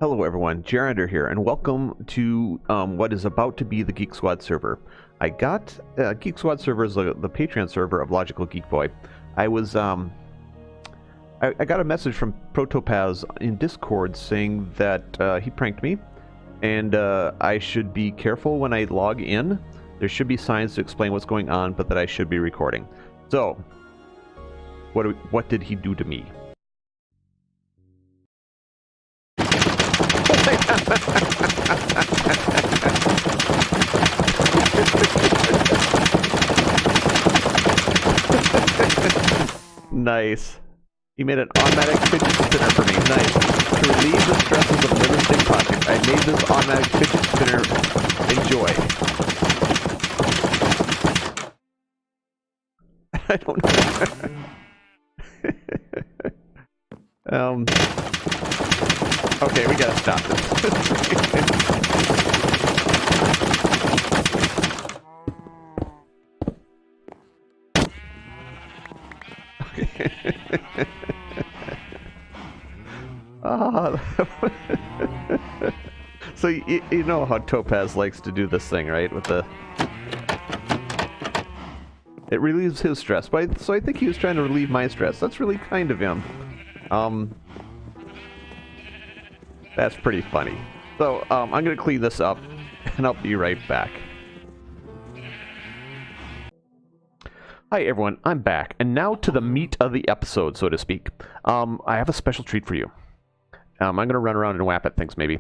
Hello everyone, Jarander here, and welcome to what is about to be the GeekSquad server. I got GeekSquad server is the Patreon server of LogicalGeekBoy. I was I got a message from Protopaz in Discord saying that he pranked me, and I should be careful when I log in. There should be signs to explain what's going on, but that I should be recording. So, what did he do to me? Nice. He made an automatic fidget spinner for me. Nice. To relieve the stresses of Living Stick Project, I made this automatic fidget spinner. Enjoy. I don't know. Okay, we gotta stop this. So you know how Topaz likes to do this thing, right? With the... It relieves his stress, but so I think he was trying to relieve my stress. That's really kind of him. That's pretty funny. So, I'm gonna clean this up, and I'll be right back. Hi everyone, I'm back, and now to the meat of the episode, so to speak. I have a special treat for you. I'm gonna run around and whap at things, maybe.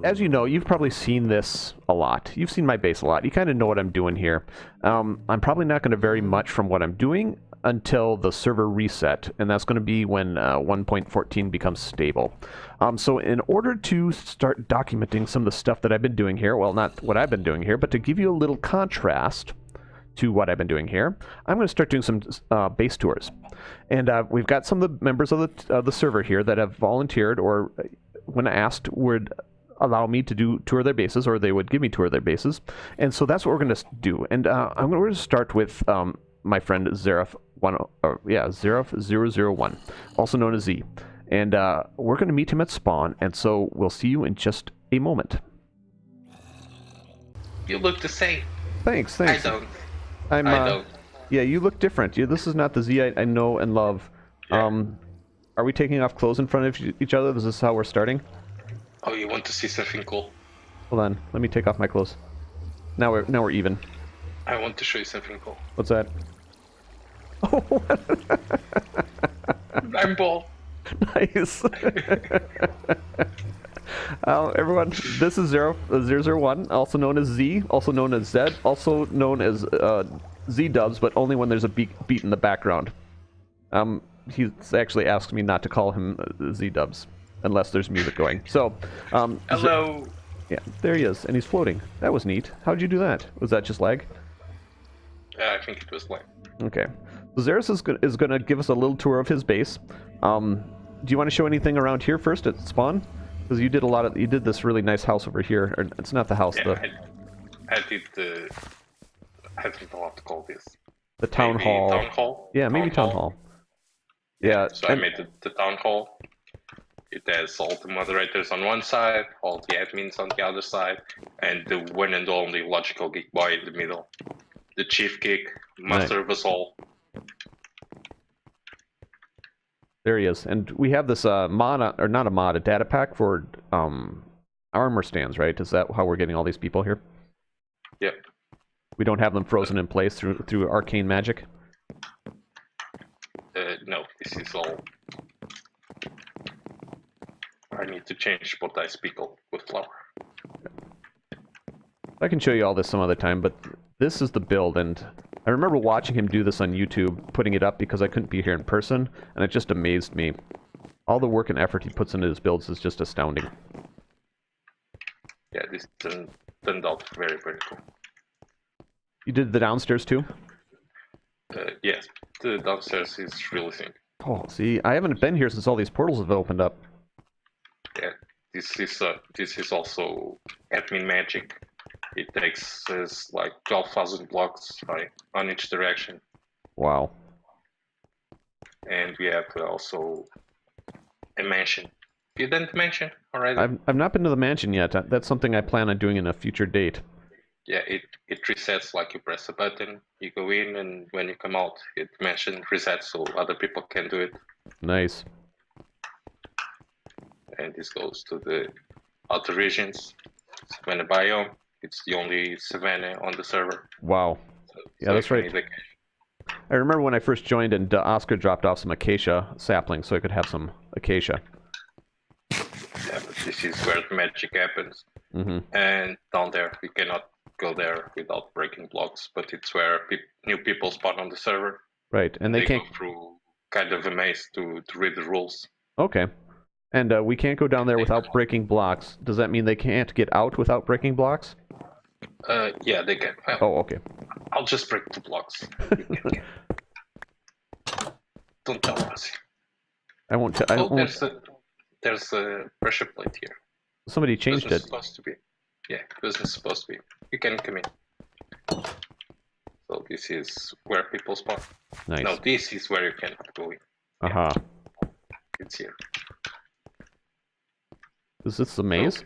As you know, you've probably seen this a lot. You've seen my base a lot. You kind of know what I'm doing here. I'm probably not going to vary much from what I'm doing until the server reset, and that's going to be when 1.14 becomes stable. So in order to start documenting some of the stuff that I've been doing here, well, not what I've been doing here, but to give you a little contrast to what I've been doing here, I'm going to start doing some base tours. And we've got some of the members of the server here that have volunteered, or when asked, would allow me to tour their bases, or they would give me tour their bases. And so that's what we're going to do. And we're going to start with my friend ZZaRReFF, also known as Z. And we're going to meet him at spawn, and so we'll see you in just a moment. You look the same. Thanks. I don't. I don't. Yeah, you look different. This is not the Z I know and love. Yeah. Are we taking off clothes in front of each other? Is this how we're starting? Oh, you want to see something cool? Hold on, let me take off my clothes. Now we're even. I want to show you something cool. What's that? Oh, I'm bald. Nice. Everyone, this is ZZaRReFF, also known as Z, also known as Z, also known as Z-dubs, but only when there's a beat in the background. He's actually asked me not to call him Z-dubs unless there's music going. So, hello. Yeah, there he is, and he's floating. That was neat. How'd you do that? Was that just lag? I think it was lag. Okay. So Zaris is going to give us a little tour of his base. Do you want to show anything around here first at spawn? Because you did this really nice house over here. Or, it's not the house, yeah, I did the... I don't know what to call this. The town hall. Town hall? Yeah, maybe town hall. Yeah. So I made the town hall. It has all the moderators on one side, all the admins on the other side, and the one and only LogicalGeekBoy in the middle. The chief geek, master of us all. There he is. And we have this a data pack for armor stands, right? Is that how we're getting all these people here? Yep. We don't have them frozen in place through arcane magic? No, this is all... I need to change what I speak with flour. I can show you all this some other time, but this is the build, and I remember watching him do this on YouTube, putting it up because I couldn't be here in person, and it just amazed me. All the work and effort he puts into his builds is just astounding. Yeah, this turned out very, very cool. You did the downstairs too? Yes, the downstairs is really simple. Oh, see, I haven't been here since all these portals have opened up. Yeah, this is also admin magic. It takes like 12,000 blocks on each direction. Wow. And we have also a mansion You didn't mention already? I've not been to the mansion yet. That's something I plan on doing in a future date. Yeah, it resets like you press a button, you go in, and when you come out, it mentions resets so other people can do it. Nice. And this goes to the outer regions. Savannah biome. It's the only savanna on the server. Wow. Yeah, that's right. I remember when I first joined and Oscar dropped off some acacia saplings so I could have some acacia. Yeah, but this is where the magic happens. Mm-hmm. And down there, we cannot go there without breaking blocks, but it's where new people spawn on the server. Right, and they can't go through kind of a maze to read the rules. Okay. And we can't go down there without breaking blocks. Does that mean they can't get out without breaking blocks? Yeah, they can. Well, oh, okay. I'll just break the blocks. Don't tell us. I won't. There's a pressure plate here. Somebody changed it. Supposed to be. Yeah, it wasn't supposed to be. You can come in. So this is where people spawn. Nice. No, this is where you cannot go in. Aha. It's here. Is this the maze?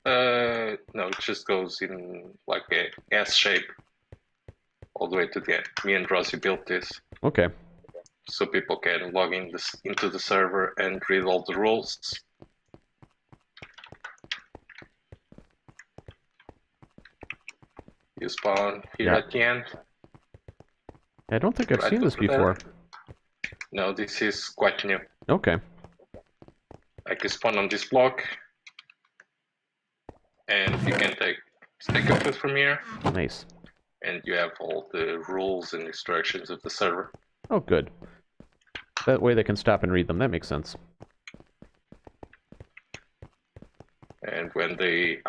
No, it just goes in like a S shape all the way to the end. Me and Rossi built this. Okay. So people can log in into the server and read all the rules. You spawn here at the end. I don't think I've seen this before. No, this is quite new. Okay. I can spawn on this block, and you can take a foot from here. Nice. And you have all the rules and instructions of the server. Oh, good. That way they can stop and read them. That makes sense. And when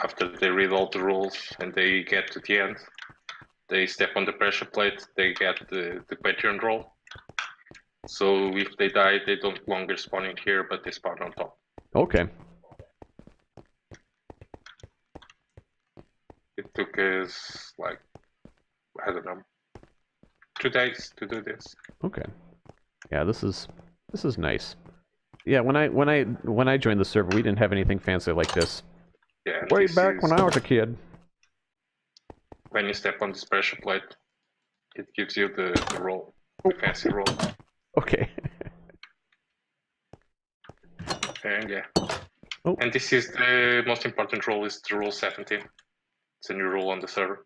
after they read all the rules and they get to the end, they step on the pressure plate, they get the Patreon roll. So if they die, they don't longer spawn in here, but they spawn on top. Okay. It took us like, I don't know, 2 days to do this. Okay. Yeah, this is nice. Yeah, when I joined the server, we didn't have anything fancy like this. Yeah. Way back when I was a kid. When you step on this pressure plate, it gives you the roll, the fancy roll. Okay. And yeah. Oh. And this is the most important rule, is the rule 17. It's a new rule on the server.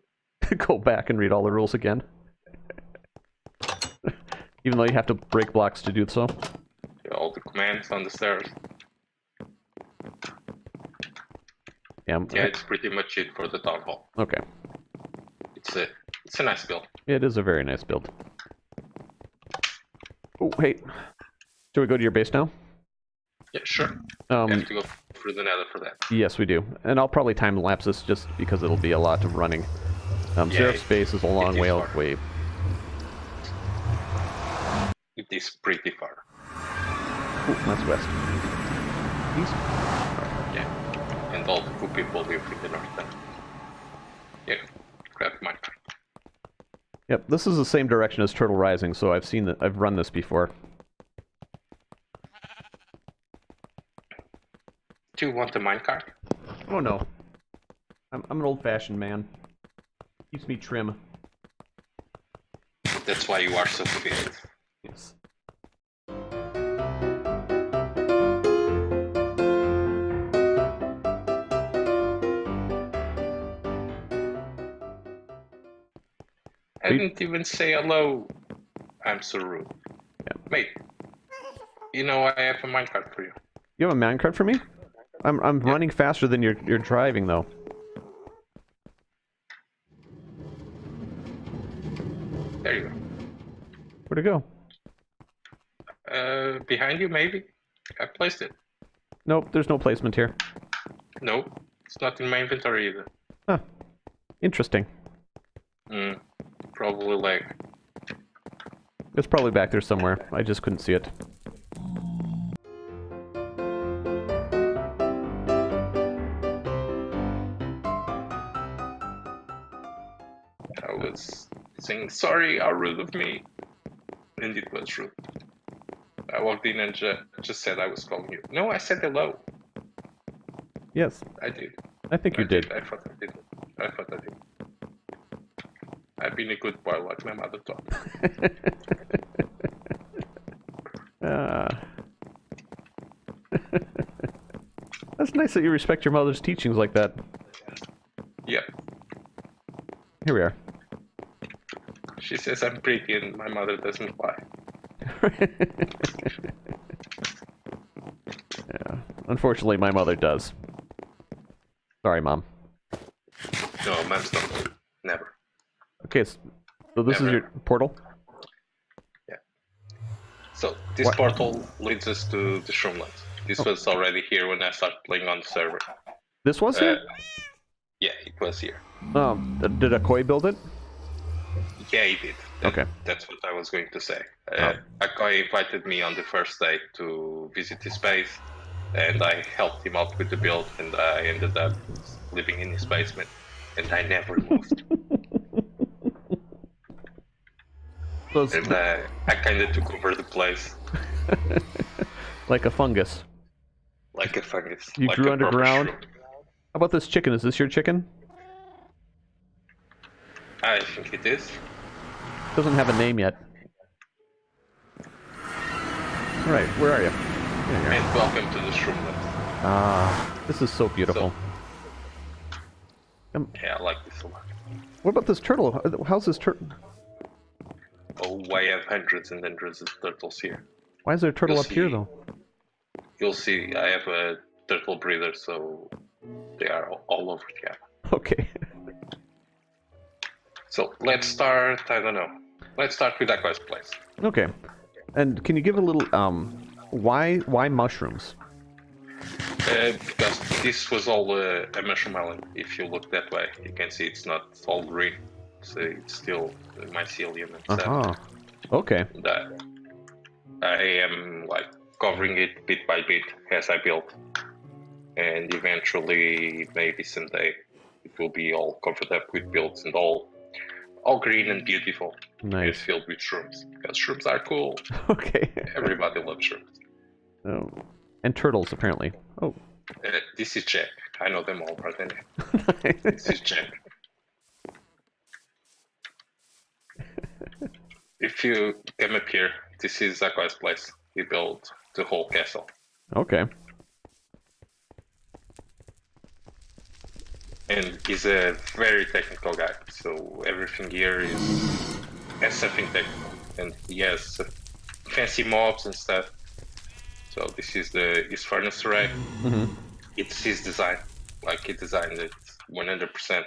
Go back and read all the rules again. Even though you have to break blocks to do so. Yeah, all the commands on the stairs. Yeah, it's pretty much it for the town hall. Okay. It's a nice build. It is a very nice build. Oh, hey. Should we go to your base now? Yeah, sure. You have to go through the nether for that. Yes, we do. And I'll probably time lapse this just because it'll be a lot of running. ZZaRReFF's base is a long way away. It is pretty far. Ooh, that's west. East? Yeah. And all the cool people live in the north end. Yeah, grab my card. Yep, this is the same direction as Turtle Rising, so I've run this before. Do you want a minecart? Oh no. I'm an old-fashioned man. Keeps me trim. That's why you are so fit. Yes. I didn't even say hello. I'm so rude. Yeah. Mate, you know I have a minecart for you. You have a minecart for me? I'm running faster than you're driving though. There you go. Where'd it go? Behind you maybe? I placed it. Nope, there's no placement here. Nope, it's not in my inventory either. Huh. Interesting. Probably like... It's probably back there somewhere. I just couldn't see it. I was saying sorry, how rude of me. And it was rude. I I walked in and just said I was calling you. No, I said hello. Yes, I did. I think you did. I thought I did. I've been a good boy, like my mother taught me. That's nice that you respect your mother's teachings like that. Yeah. Here we are. She says I'm pretty and my mother doesn't lie. Yeah. Unfortunately, my mother does. Sorry, Mom. No, moms don't. Never. Okay, so this is your portal? Yeah. So this portal leads us to the Shroomland. This was already here when I started playing on the server. This was here? Yeah, it was here. Did Akoi build it? Yeah, he did. Okay. That's what I was going to say. Akoi invited me on the first day to visit his base, and I helped him out with the build, and I ended up living in his basement, and I never moved. And I kind of took over the place. Like a fungus. Like a fungus. You like grew a underground? How about this chicken? Is this your chicken? I think it is. Doesn't have a name yet. Alright, where are you? And welcome to the Shroomland. Ah, this is so beautiful. Yeah, I like this a lot. What about this turtle? How's this turtle? Oh, I have hundreds and hundreds of turtles here. Why is there a turtle up here, though? You'll see, I have a turtle breeder, so they are all over the island. Okay. So let's start, I don't know. Let's start with Akoi's place. Okay. And can you give a little, why mushrooms? Because this was all a mushroom island. If you look that way, you can see it's not all green. So it's still mycelium and stuff. Okay. And, I am like covering it bit by bit as I build. And eventually, maybe someday, it will be all covered up with builds and all green and beautiful. Nice. It's filled with shrooms. Because shrooms are cool. Okay. Everybody loves shrooms. Oh. And turtles, apparently. Oh. This is Jack. I know them all by the name. This is Jack. If you come up here, this is Akoi's place. He built the whole castle. Okay. And he's a very technical guy, so everything here has something technical. And he has fancy mobs and stuff. So this is his furnace array. Mm-hmm. It's his design. Like, he designed it 100%.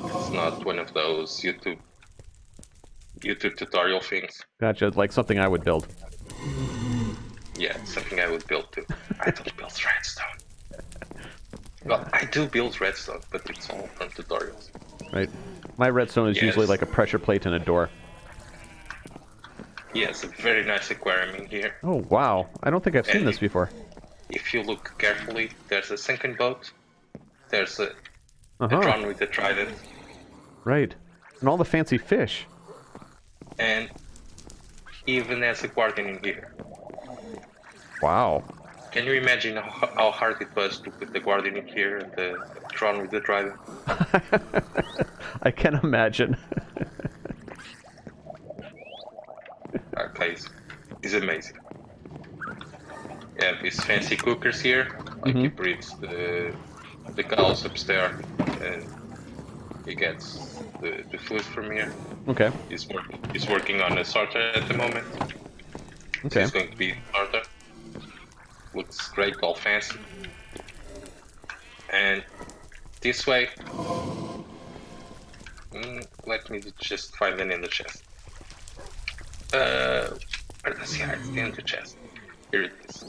It's not one of those YouTube tutorial things. Gotcha, like something I would build. Yeah, it's something I would build too. I don't build redstone. Well, I do build redstone, but it's all from tutorials. Right. My redstone is usually like a pressure plate and a door. Yes, a very nice aquarium in here. Oh, wow. I don't think I've seen this before. If you look carefully, there's a sunken boat. There's a drone with a trident. Right. And all the fancy fish. And even has a guardian in here. Wow. Can you imagine how hard it was to put the guardian in here and the drone with the trident? I can imagine. Okay, it's amazing. You have these fancy cookers here, like he breeds the cows upstairs, and he gets the food from here. Okay. He's working on a sorter at the moment. Okay. So he's going to be sorter. Looks great, all fancy. And this way, let me just find it in the chest. Where does he hide? It's in the chest. Here it is.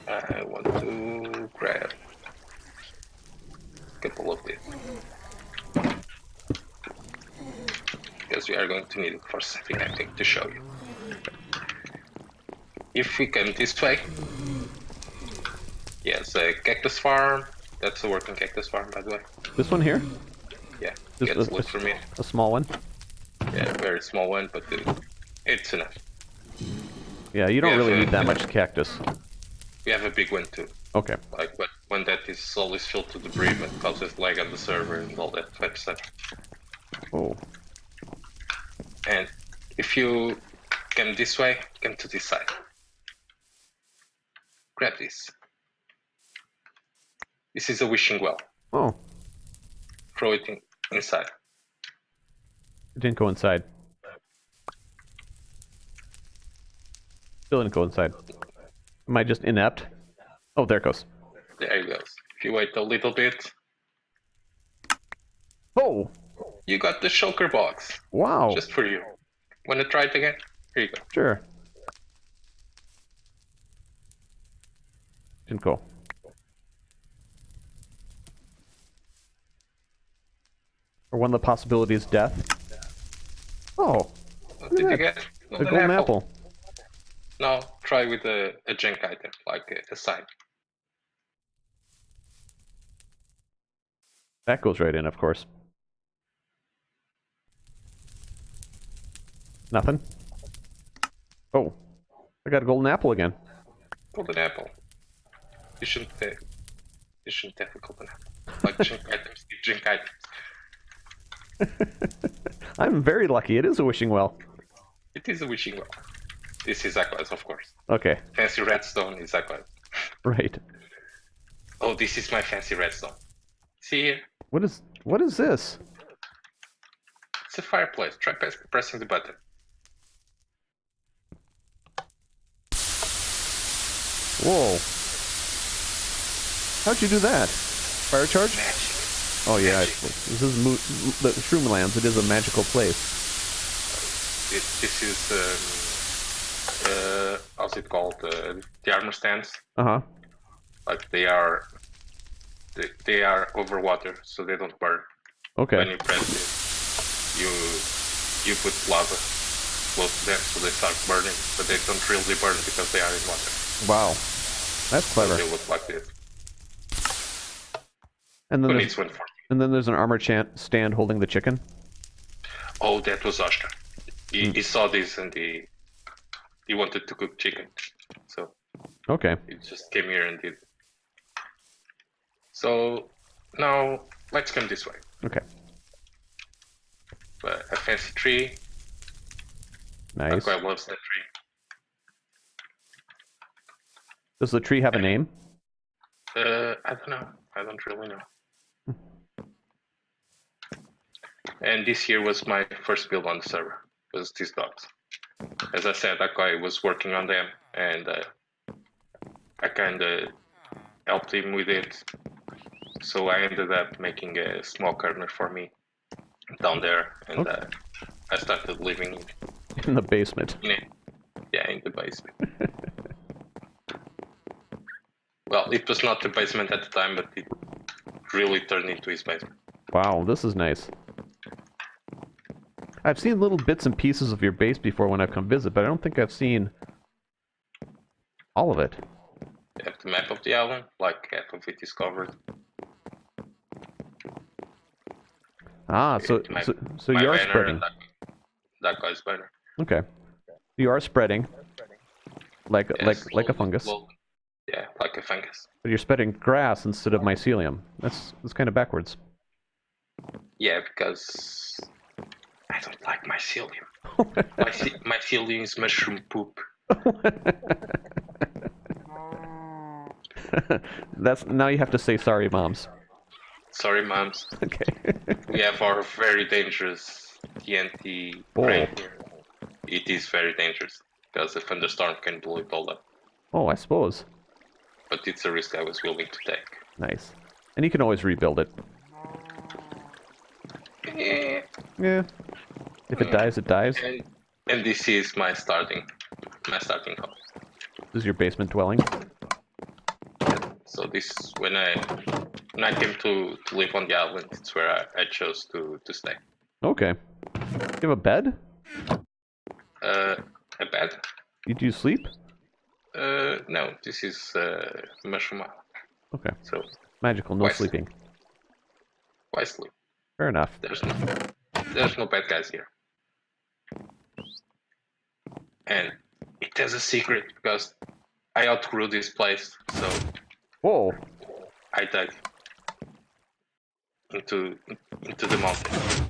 I want to grab a couple of these. Because we are going to need it for something, I think, to show you. If we come this way, yes, a cactus farm. That's a working cactus farm, by the way. This one here? Yeah, Just look from here. A small one? Yeah, a very small one, but it's enough. Yeah, you don't really need that much cactus. We have a big one too. Okay. Like, but one that is always filled to debris but causes lag on the server and all that type of stuff. Oh. And if you come this way, come to this side. Grab this. This is a wishing well. Oh. Throw it inside. It didn't go inside. Still didn't go inside. Am I just inept? Oh, there it goes. There it goes. If you wait a little bit, Oh! you got the shulker box. Wow. Just for you. Wanna try it again? Here you go. Sure. Didn't go. Or one of the possibilities, death. Oh! What did you get? A golden apple. No, try with a junk item, like a sign. That goes right in, of course. Nothing? Oh. I got a golden apple again. Golden apple. You shouldn't have a golden apple. Like junk items, junk items. I'm very lucky. It is a wishing well. It is a wishing well. This is Aquas, of course. Okay. Fancy redstone is Aquas. Right. Oh, this is my fancy redstone. See here? What is this? It's a fireplace. Try pressing the button. Whoa. How'd you do that? Fire charge? Magic. Oh yeah, Magic. this is the Shroomlands. It is a magical place. This is how's it called? The armor stands. Uh-huh. Like they are over water, so they don't burn. Okay. When you press it, you put lava close to them, so they start burning, but they don't really burn because they are in water. Wow. That's clever. So they look like this. And then Who there's, needs 140? and then there's an armor stand holding the chicken. Oh, that was Oscar. He saw this and he wanted to cook chicken, so Okay. he just came here and did. So now let's come this way. Okay. But a fancy tree. Nice. Aqua loves that tree. Does the tree have a name? I don't know. I don't really know. And this here was my first build on the server. Was these dogs. As I said, Aqua was working on them, and I kind of helped him with it. So I ended up making a small corner for me down there, and Okay. I started living In the basement. in it. Yeah, in the basement. Well, it was not the basement at the time, but it really turned into his basement. Wow, this is nice. I've seen little bits and pieces of your base before when I've come visit, but I don't think I've seen all of it. You have the map of the island, like half of it is covered. Ah, so My you are banner spreading. and that guy's banner. Okay. You are spreading. Like Yeah, like a slowly, fungus. slowly. Yeah, like a fungus. But you're spreading grass instead of mycelium. That's kind of backwards. Yeah, because I don't like mycelium. Mycelium is mushroom poop. That's now you have to say sorry, moms. Sorry, moms. Okay. We have our very dangerous TNT rain here. It is very dangerous because a thunderstorm can blow it all up. Oh, I suppose. But it's a risk I was willing to take. Nice. And you can always rebuild it. Eh, Yeah. If it dies, it dies. and this is my starting house. This is your basement dwelling. So this when I came to live on the island, it's where I chose to stay. Okay. You have a bed? A bed? Do you sleep? No, this is mushroom island. Okay. So Magical, no Why sleeping. why sleep? Fair enough. There's no bad guys here. And It has a secret because I outgrew this place, so Whoa. I dug into the mountain.